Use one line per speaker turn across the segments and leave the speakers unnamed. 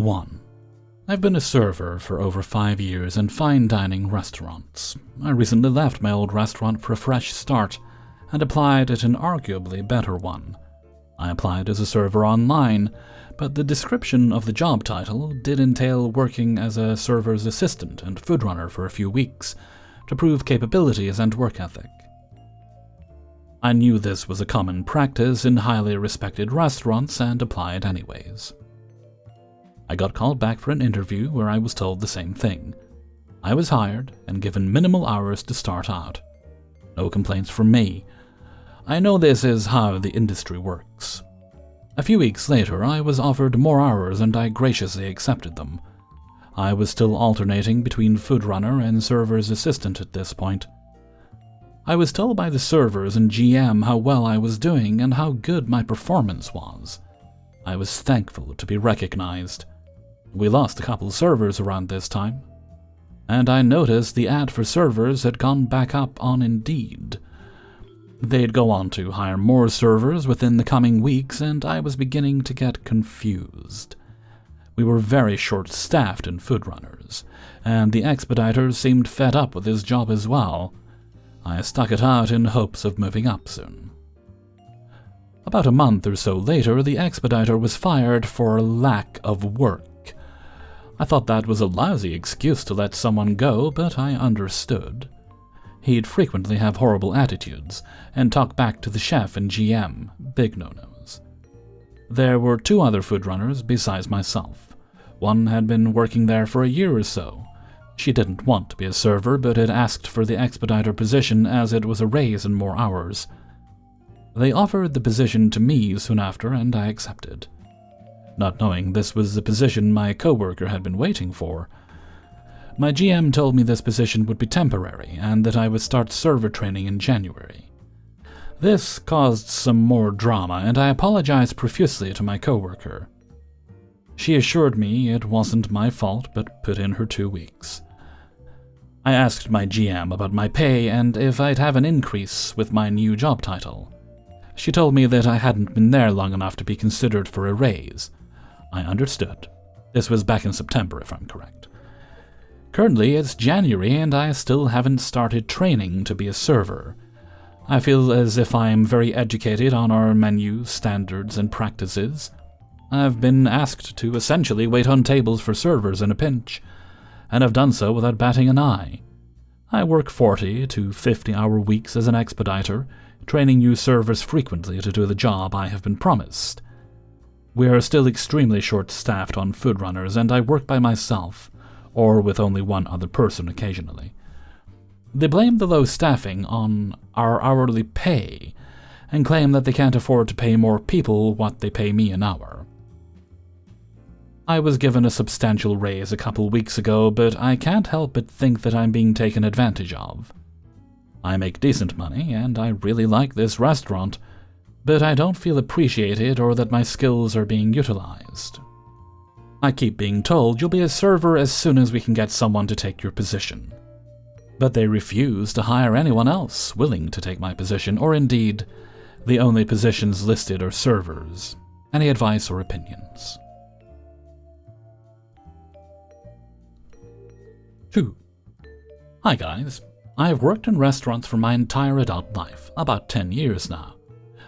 1. I've been a server for over 5 years in fine dining restaurants. I recently left my old restaurant for a fresh start and applied at an arguably better one. I applied as a server online, but the description of the job title did entail working as a server's assistant and food runner for a few weeks to prove capabilities and work ethic. I knew this was a common practice in highly respected restaurants and applied anyways. I got called back for an interview where I was told the same thing. I was hired and given minimal hours to start out. No complaints from me. I know this is how the industry works. A few weeks later, I was offered more hours and I graciously accepted them. I was still alternating between food runner and server's assistant at this point. I was told by the servers and GM how well I was doing and how good my performance was. I was thankful to be recognized. We lost a couple servers around this time, and I noticed the ad for servers had gone back up on Indeed. They'd go on to hire more servers within the coming weeks, and I was beginning to get confused. We were very short-staffed in food runners, and the expediter seemed fed up with his job as well. I stuck it out in hopes of moving up soon. About a month or so later, the expediter was fired for lack of work. I thought that was a lousy excuse to let someone go, but I understood. He'd frequently have horrible attitudes and talk back to the chef and GM, big no-nos. There were 2 other food runners besides myself. One had been working there for a year or so. She didn't want to be a server, but had asked for the expediter position as it was a raise and more hours. They offered the position to me soon after, and I accepted, not knowing this was the position my coworker had been waiting for. My GM told me this position would be temporary and that I would start server training in January. This caused some more drama, and I apologized profusely to my coworker. She assured me it wasn't my fault, but put in her 2 weeks. I asked my GM about my pay and if I'd have an increase with my new job title. She told me that I hadn't been there long enough to be considered for a raise. I understood. This was back in September, if I'm correct. Currently, it's January and I still haven't started training to be a server. I feel as if I am very educated on our menu, standards, and practices. I've been asked to essentially wait on tables for servers in a pinch, and have done so without batting an eye. I work 40 to 50-hour weeks as an expediter, training new servers frequently to do the job I have been promised. We are still extremely short-staffed on food runners, and I work by myself, or with only 1 other person occasionally. They blame the low staffing on our hourly pay, and claim that they can't afford to pay more people what they pay me an hour. I was given a substantial raise a couple weeks ago, but I can't help but think that I'm being taken advantage of. I make decent money, and I really like this restaurant, but I don't feel appreciated or that my skills are being utilized. I keep being told you'll be a server as soon as we can get someone to take your position. But they refuse to hire anyone else willing to take my position, or indeed, the only positions listed are servers. Any advice or opinions? 2. Hi guys. I have worked in restaurants for my entire adult life, about 10 years now,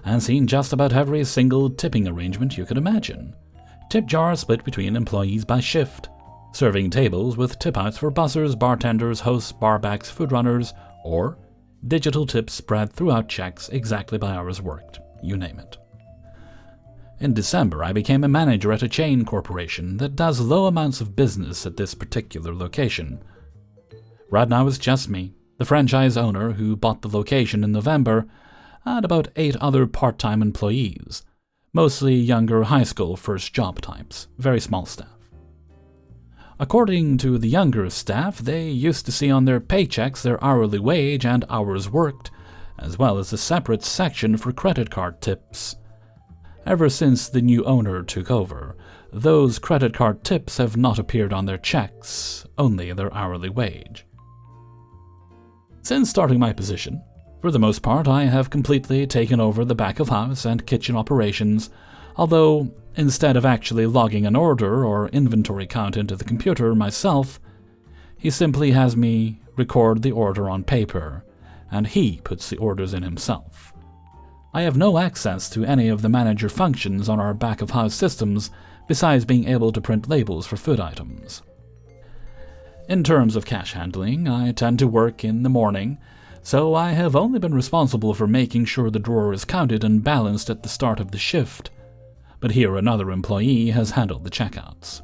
and seen just about every single tipping arrangement you could imagine. Tip jars split between employees by shift, serving tables with tip-outs for bussers, bartenders, hosts, barbacks, food runners, or digital tips spread throughout checks exactly by hours worked, you name it. In December, I became a manager at a chain corporation that does low amounts of business at this particular location. Right now it's just me, the franchise owner who bought the location in November, and about 8 other part-time employees, mostly younger high school first job types, very small staff. According to the younger staff, they used to see on their paychecks their hourly wage and hours worked, as well as a separate section for credit card tips. Ever since the new owner took over, those credit card tips have not appeared on their checks, only their hourly wage. Since starting my position, for the most part I have completely taken over the back of house and kitchen operations, although Instead of actually logging an order or inventory count into the computer myself, he simply has me record the order on paper, and he puts the orders in himself. I have no access to any of the manager functions on our back-of-house systems besides being able to print labels for food items. In terms of cash handling, I tend to work in the morning, so I have only been responsible for making sure the drawer is counted and balanced at the start of the shift, but here another employee has handled the checkouts.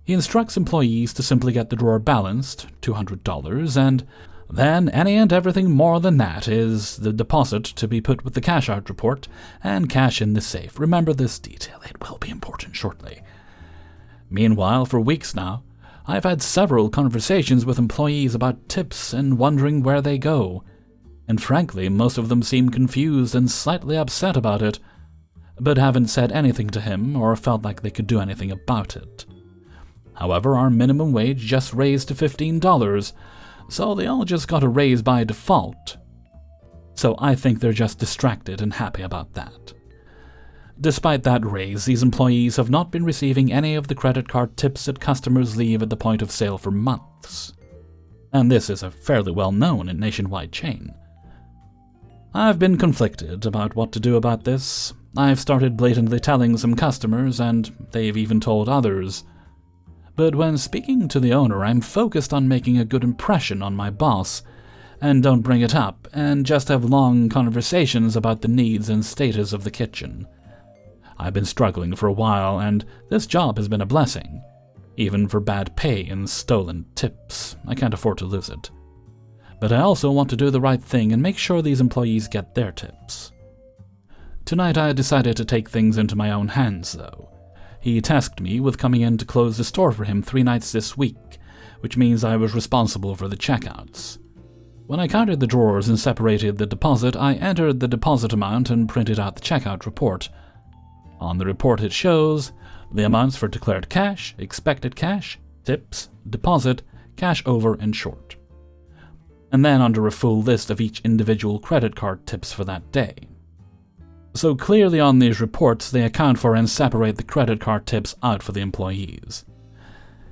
He instructs employees to simply get the drawer balanced, $200, and then any and everything more than that is the deposit to be put with the cash-out report and cash in the safe. Remember this detail, it will be important shortly. Meanwhile, for weeks now, I've had several conversations with employees about tips and wondering where they go, and frankly, most of them seem confused and slightly upset about it, but haven't said anything to him or felt like they could do anything about it. However, our minimum wage just raised to $15, so they all just got a raise by default. So I think they're just distracted and happy about that. Despite that raise, these employees have not been receiving any of the credit card tips that customers leave at the point of sale for months. And this is a fairly well-known and nationwide chain. I've been conflicted about what to do about this. I've started blatantly telling some customers, and they've even told others. But when speaking to the owner, I'm focused on making a good impression on my boss, and don't bring it up, and just have long conversations about the needs and status of the kitchen. I've been struggling for a while, and this job has been a blessing. Even for bad pay and stolen tips, I can't afford to lose it. But I also want to do the right thing and make sure these employees get their tips. Tonight I decided to take things into my own hands, though. He tasked me with coming in to close the store for him 3 nights this week, which means I was responsible for the checkouts. When I counted the drawers and separated the deposit, I entered the deposit amount and printed out the checkout report. On the report it shows the amounts for declared cash, expected cash, tips, deposit, cash over, and short. And then under a full list of each individual credit card tips for that day. So clearly on these reports they account for and separate the credit card tips out for the employees.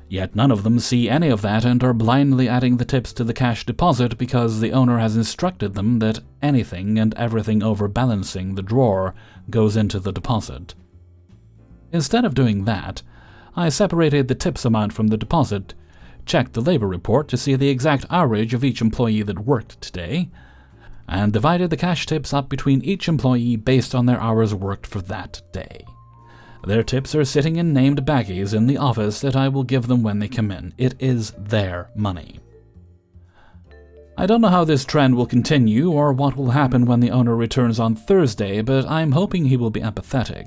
Yet none of them see any of that and are blindly adding the tips to the cash deposit because the owner has instructed them that anything and everything overbalancing the drawer goes into the deposit. Instead of doing that, I separated the tips amount from the deposit, checked the labor report to see the exact hourage of each employee that worked today, and divided the cash tips up between each employee based on their hours worked for that day. Their tips are sitting in named baggies in the office that I will give them when they come in. It is their money. I don't know how this trend will continue or what will happen when the owner returns on Thursday, but I'm hoping he will be empathetic.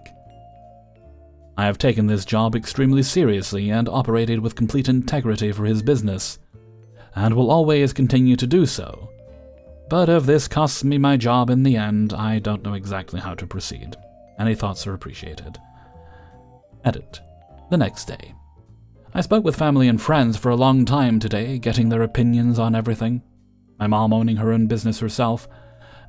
I have taken this job extremely seriously and operated with complete integrity for his business, and will always continue to do so. But if this costs me my job in the end, I don't know exactly how to proceed. Any thoughts are appreciated. Edit. The next day. I spoke with family and friends for a long time today, getting their opinions on everything. My mom owning her own business herself,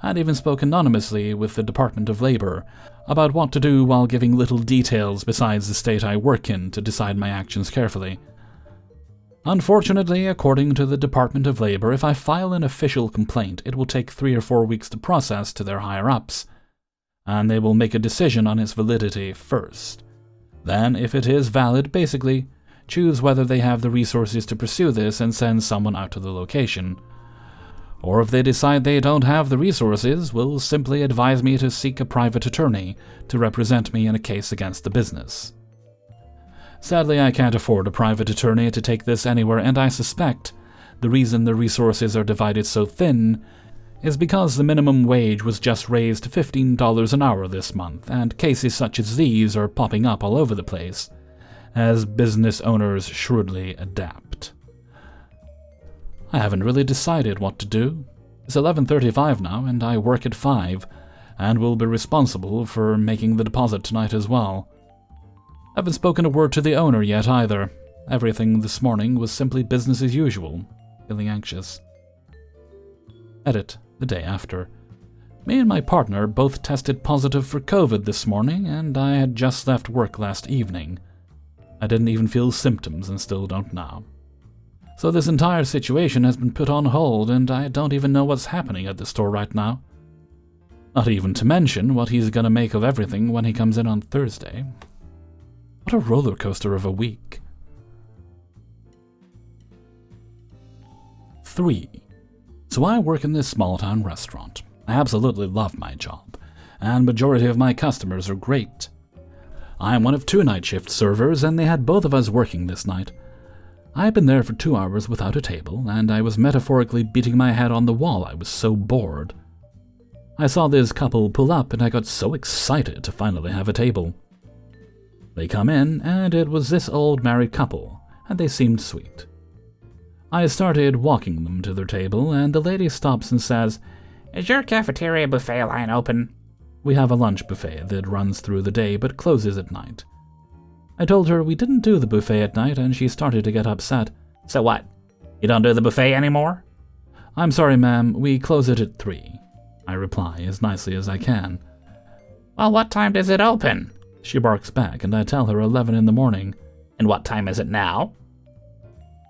and even spoke anonymously with the Department of Labor about what to do while giving little details besides the state I work in to decide my actions carefully. Unfortunately, according to the Department of Labor, if I file an official complaint, it will take 3 or 4 weeks to process to their higher-ups, and they will make a decision on its validity first. Then, if it is valid, basically, choose whether they have the resources to pursue this and send someone out to the location. Or if they decide they don't have the resources, will simply advise me to seek a private attorney to represent me in a case against the business. Sadly, I can't afford a private attorney to take this anywhere, and I suspect the reason the resources are divided so thin is because the minimum wage was just raised to $15 an hour this month, and cases such as these are popping up all over the place, as business owners shrewdly adapt. I haven't really decided what to do. It's 11:35 now, and I work at 5, and will be responsible for making the deposit tonight as well. I haven't spoken a word to the owner yet either. Everything this morning was simply business as usual, feeling anxious. Edit. The day after. Me and my partner both tested positive for COVID this morning, and I had just left work last evening. I didn't even feel symptoms and still don't now. So this entire situation has been put on hold, and I don't even know what's happening at the store right now. Not even to mention what he's gonna make of everything when he comes in on Thursday. What a roller coaster of a week. 3. So I work in this small-town restaurant. I absolutely love my job, and majority of my customers are great. I am one of 2 night shift servers, and they had both of us working this night. I had been there for 2 hours without a table, and I was metaphorically beating my head on the wall. I was so bored. I saw this couple pull up, and I got so excited to finally have a table. They come in, and it was this old married couple, and they seemed sweet. I started walking them to their table, and the lady stops and says, "Is your cafeteria buffet line open?" We have a lunch buffet that runs through the day but closes at night. I told her we didn't do the buffet at night, and she started to get upset. "So what? You don't do the buffet anymore?" "I'm sorry, ma'am, we close it at 3. I reply as nicely as I can. "Well, what time does it open?" She barks back, and I tell her 11 in the morning. "And what time is it now?"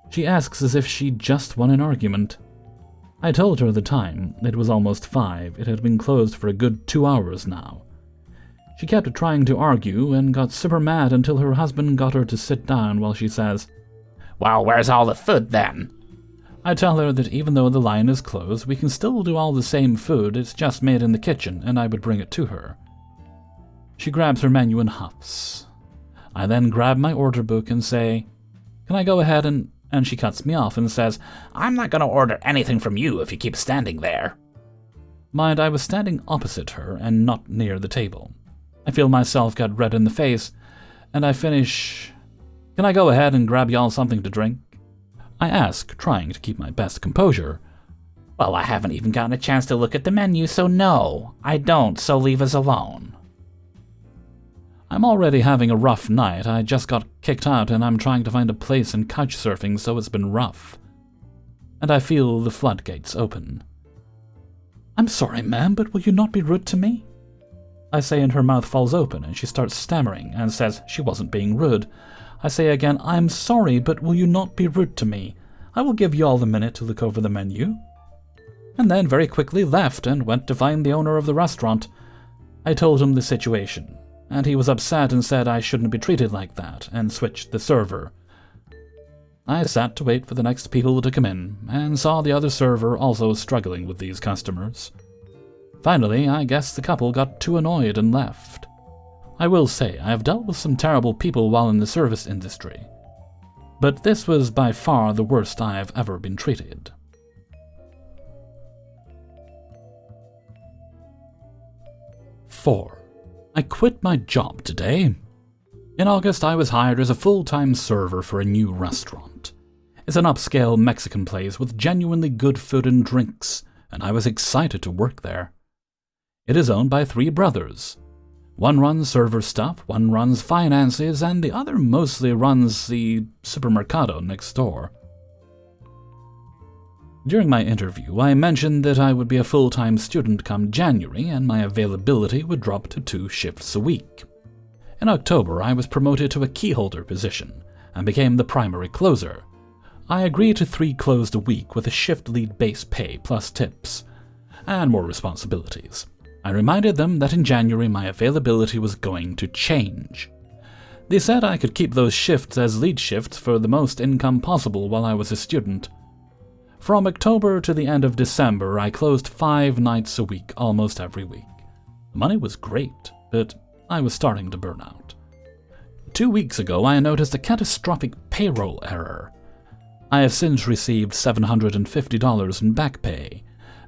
She asks as if she just won an argument. I told her the time. It was almost 5. It had been closed for a good 2 hours now. She kept trying to argue and got super mad until her husband got her to sit down while she says, "Well, where's all the food then?" I tell her that even though the line is closed, we can still do all the same food, it's just made in the kitchen, and I would bring it to her. She grabs her menu and huffs. I then grab my order book and say, "Can I go ahead and she cuts me off and says, "I'm not going to order anything from you if you keep standing there." Mind, I was standing opposite her and not near the table. I feel myself get red in the face, and I finish, "Can I go ahead and grab y'all something to drink?" I ask, trying to keep my best composure. "Well, I haven't even gotten a chance to look at the menu, so no, I don't, so leave us alone." I'm already having a rough night. I just got kicked out and I'm trying to find a place in couch surfing, so it's been rough. And I feel the floodgates open. "I'm sorry, ma'am, but will you not be rude to me?" I say, and her mouth falls open and she starts stammering and says she wasn't being rude. I say again, "I'm sorry, but will you not be rude to me? I will give you all a minute to look over the menu." And then very quickly left and went to find the owner of the restaurant. I told him the situation, and he was upset and said I shouldn't be treated like that, and switched the server. I sat to wait for the next people to come in, and saw the other server also struggling with these customers. Finally, I guess the couple got too annoyed and left. I will say, I have dealt with some terrible people while in the service industry, but this was by far the worst I have ever been treated. 4. I quit my job today. In August, I was hired as a full-time server for a new restaurant. It's an upscale Mexican place with genuinely good food and drinks, and I was excited to work there. It is owned by 3 brothers. One runs server stuff, one runs finances, and the other mostly runs the supermercado next door. During my interview, I mentioned that I would be a full-time student come January, and my availability would drop to 2 shifts a week. In October, I was promoted to a keyholder position, and became the primary closer. I agreed to 3 closed a week with a shift lead base pay plus tips, and more responsibilities. I reminded them that in January my availability was going to change. They said I could keep those shifts as lead shifts for the most income possible while I was a student. From October to the end of December, I closed 5 nights a week, almost every week. The money was great, but I was starting to burn out. 2 weeks ago, I noticed a catastrophic payroll error. I have since received $750 in back pay,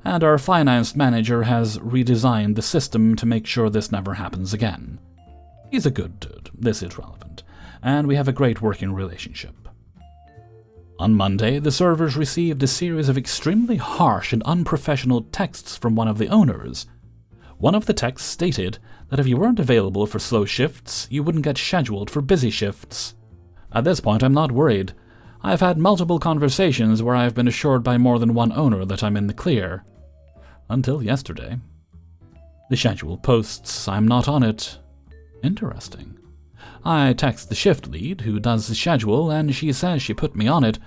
and our finance manager has redesigned the system to make sure this never happens again. He's a good dude, this is relevant, and we have a great working relationship. On Monday, the servers received a series of extremely harsh and unprofessional texts from one of the owners. One of the texts stated that if you weren't available for slow shifts, you wouldn't get scheduled for busy shifts. At this point, I'm not worried. I've had multiple conversations where I've been assured by more than one owner that I'm in the clear. Until yesterday. The schedule posts I'm not on it. Interesting. I text the shift lead, who does the schedule, and she says she put me on it,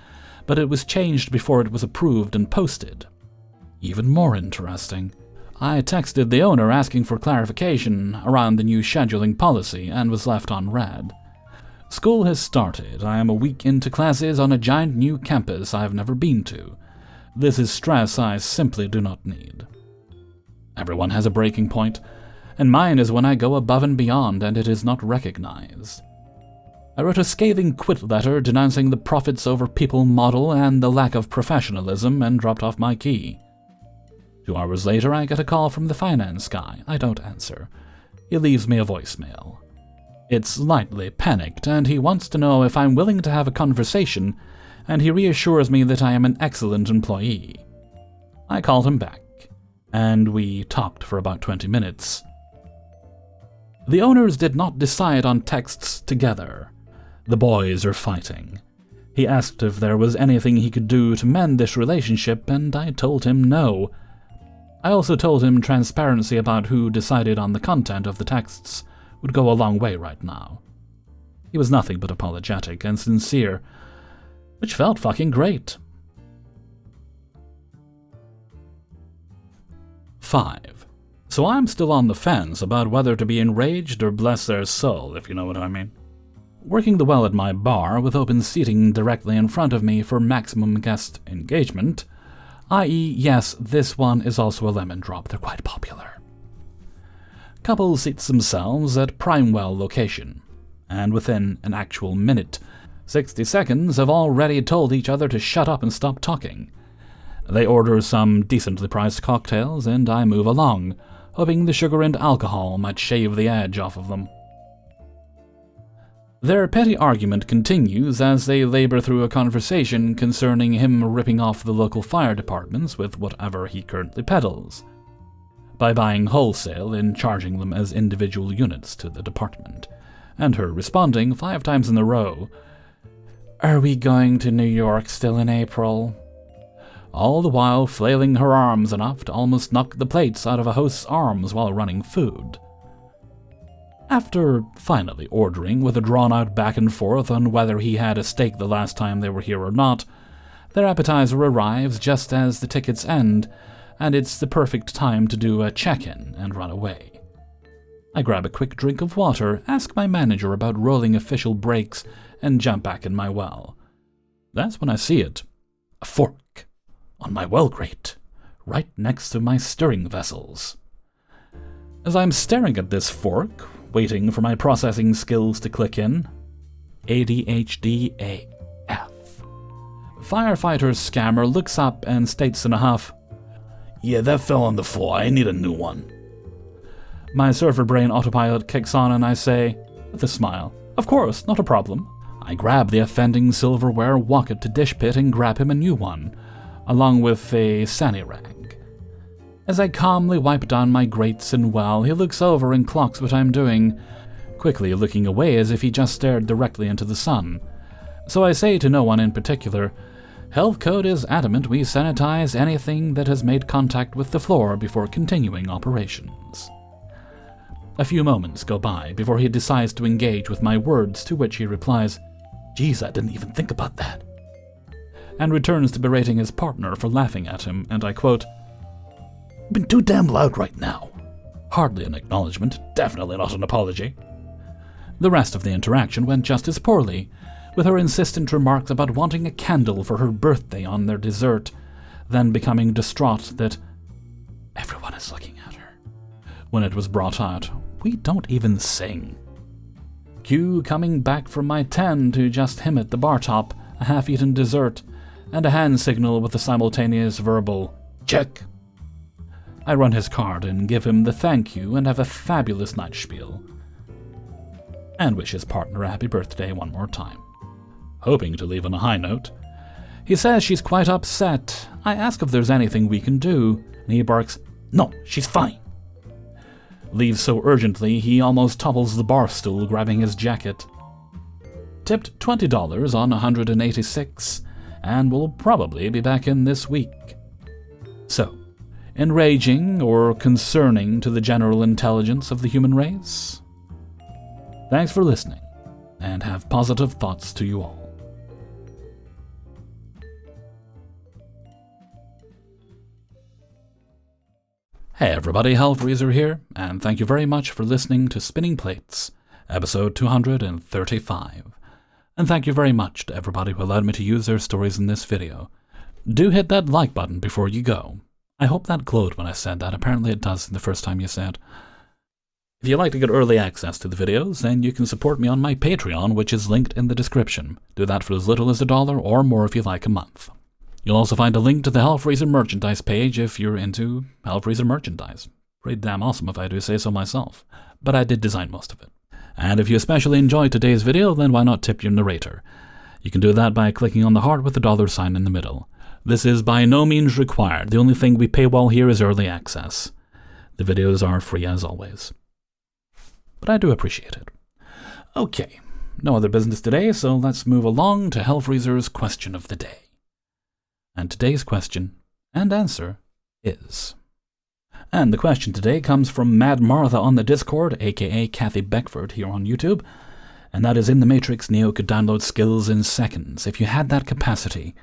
but it was changed before it was approved and posted. Even more interesting. I texted the owner asking for clarification around the new scheduling policy and was left on read. School has started. I am a week into classes on a giant new campus I've never been to. This is stress I simply do not need. Everyone has a breaking point, and mine is when I go above and beyond and it is not recognized. I wrote a scathing quit letter denouncing the profits over people model and the lack of professionalism and dropped off my key. 2 hours later, I get a call from the finance guy. I don't answer. He leaves me a voicemail. It's slightly panicked, and he wants to know if I'm willing to have a conversation, and he reassures me that I am an excellent employee. I called him back, and we talked for about 20 minutes. The owners did not decide on texts together. The boys are fighting. He asked if there was anything he could do to mend this relationship, and I told him no. I also told him transparency about who decided on the content of the texts would go a long way right now. He was nothing but apologetic and sincere, which felt fucking great. 5. So I'm still on the fence about whether to be enraged or bless their soul, if you know what I mean. Working the well at my bar with open seating directly in front of me for maximum guest engagement, i.e., yes, this one is also a lemon drop, they're quite popular. Couple seats themselves at Primewell location, and within an actual minute, 60 seconds have already told each other to shut up and stop talking. They order some decently priced cocktails, and I move along, hoping the sugar and alcohol might shave the edge off of them. Their petty argument continues as they labor through a conversation concerning him ripping off the local fire departments with whatever he currently peddles, by buying wholesale and charging them as individual units to the department, and her responding 5 times in a row, "Are we going to New York still in April?" All the while flailing her arms enough to almost knock the plates out of a host's arms while running food. After finally ordering, with a drawn-out back and forth on whether he had a steak the last time they were here or not, their appetizer arrives just as the tickets end, and it's the perfect time to do a check-in and run away. I grab a quick drink of water, ask my manager about rolling official breaks, and jump back in my well. That's when I see it. A fork on my well grate, right next to my stirring vessels. As I'm staring at this fork, waiting for my processing skills to click in, ADHD AF. Firefighter Scammer looks up and states in a huff, "Yeah, that fell on the floor. I need a new one." My server brain autopilot kicks on and I say, with a smile, "Of course, not a problem." I grab the offending silverware, walk it to Dish Pit, and grab him a new one, along with a sani rag. As I calmly wipe down my grates and well, he looks over and clocks what I'm doing, quickly looking away as if he just stared directly into the sun. So I say to no one in particular, "Health Code is adamant we sanitize anything that has made contact with the floor before continuing operations." A few moments go by before he decides to engage with my words, to which he replies, "Geez, I didn't even think about that," and returns to berating his partner for laughing at him, and I quote, "Been too damn loud right now." Hardly an acknowledgement, definitely not an apology. The rest of the interaction went just as poorly, with her insistent remarks about wanting a candle for her birthday on their dessert, then becoming distraught that everyone is looking at her. When it was brought out, we don't even sing. Cue coming back from my 10 to just him at the bar top, a half-eaten dessert, and a hand signal with a simultaneous verbal, "Check." I run his card and give him the thank you and have a fabulous night spiel. And wish his partner a happy birthday one more time. Hoping to leave on a high note. He says she's quite upset. I ask if there's anything we can do, and he barks, "No, she's fine." Leaves so urgently he almost topples the bar stool, grabbing his jacket. Tipped $20 on 186, and will probably be back in this week. So, enraging or concerning to the general intelligence of the human race? Thanks for listening, and have positive thoughts to you all. Hey everybody, Hellfreezer here, and thank you very much for listening to Spinning Plates, episode 235. And thank you very much to everybody who allowed me to use their stories in this video. Do hit that like button before you go. I hope that glowed when I said that. Apparently it does the first time you said. If you'd like to get early access to the videos, then you can support me on my Patreon, which is linked in the description. Do that for as little as $1 or more if you like a month. You'll also find a link to the Hellfreezer merchandise page if you're into Hellfreezer merchandise. Pretty damn awesome if I do say so myself. But I did design most of it. And if you especially enjoyed today's video, then why not tip your narrator? You can do that by clicking on the heart with the $sign in the middle. This is by no means required. The only thing we paywall here is early access. The videos are free as always. But I do appreciate it. Okay, no other business today, so let's move along to Hellfreezer's question of the day. And today's question and answer is... And the question today comes from Mad Martha on the Discord, aka Kathy Beckford here on YouTube, and that is: in the Matrix, Neo could download skills in seconds. If you had that capacity,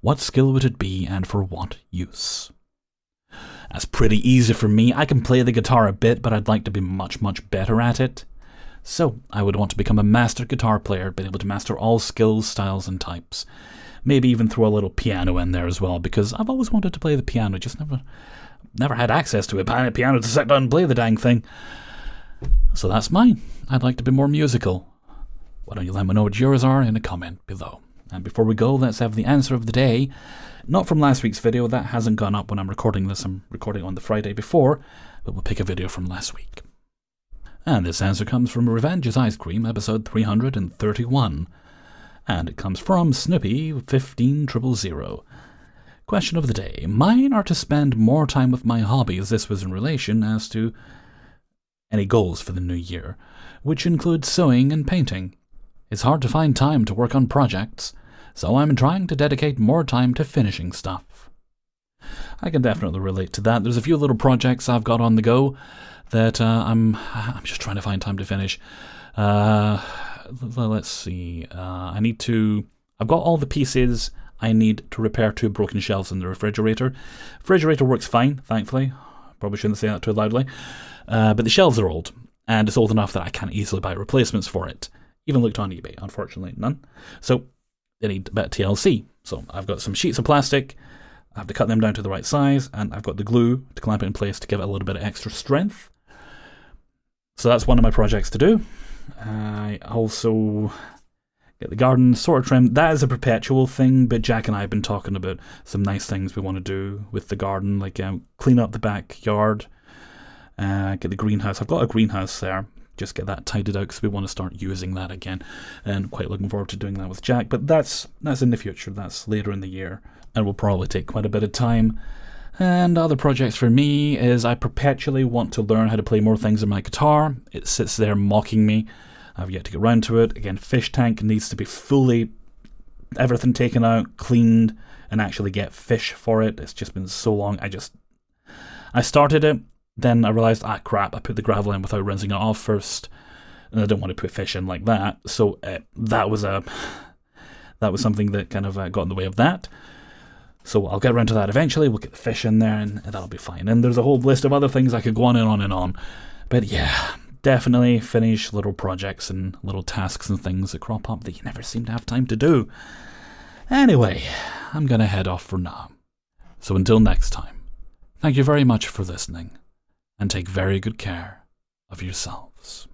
what skill would it be and for what use? That's pretty easy for me. I can play the guitar a bit, but I'd like to be much, much better at it. So I would want to become a master guitar player, be able to master all skills, styles, and types. Maybe even throw a little piano in there as well, because I've always wanted to play the piano, just never had access to a piano to sit down and play the dang thing. So that's mine. I'd like to be more musical. Why don't you let me know what yours are in a comment below. And before we go, let's have the answer of the day. Not from last week's video, that hasn't gone up when I'm recording this. I'm recording on the Friday before, but we'll pick a video from last week. And this answer comes from Revenge is Ice Cream, episode 331. And it comes from Snoopy 15000. Question of the day. Mine are to spend more time with my hobbies. This was in relation as to any goals for the new year, which include sewing and painting. It's hard to find time to work on projects, so I'm trying to dedicate more time to finishing stuff. I can definitely relate to that. There's a few little projects I've got on the go that I'm just trying to find time to finish. Let's see. I've got all the pieces I need to repair 2 broken shelves in the refrigerator. Refrigerator works fine, thankfully. Probably shouldn't say that too loudly. But the shelves are old, and it's old enough that I can't easily buy replacements for it. Even looked on eBay, unfortunately, none. So they need a bit of TLC. So I've got some sheets of plastic. I have to cut them down to the right size, and I've got the glue to clamp it in place to give it a little bit of extra strength. So that's one of my projects to do. I also get the garden sort of trimmed. That is a perpetual thing, but Jack and I have been talking about some nice things we want to do with the garden, like clean up the backyard, get the greenhouse. I've got a greenhouse there. Just get that tidied out because we want to start using that again, and quite looking forward to doing that with Jack. But that's in the future. That's later in the year, and will probably take quite a bit of time. And other projects for me is I perpetually want to learn how to play more things on my guitar. It sits there mocking me. I've yet to get around to it. Again, fish tank needs to be fully, everything taken out, cleaned, and actually get fish for it. It's just been so long. I started it, then I realized, crap, I put the gravel in without rinsing it off first, and I don't want to put fish in like that. So that was something that kind of got in the way of that. So I'll get around to that eventually. We'll get the fish in there, and that'll be fine. And there's a whole list of other things I could go on and on and on. But yeah, definitely finish little projects and little tasks and things that crop up that you never seem to have time to do. Anyway, I'm going to head off for now. So until next time, thank you very much for listening, and take very good care of yourselves.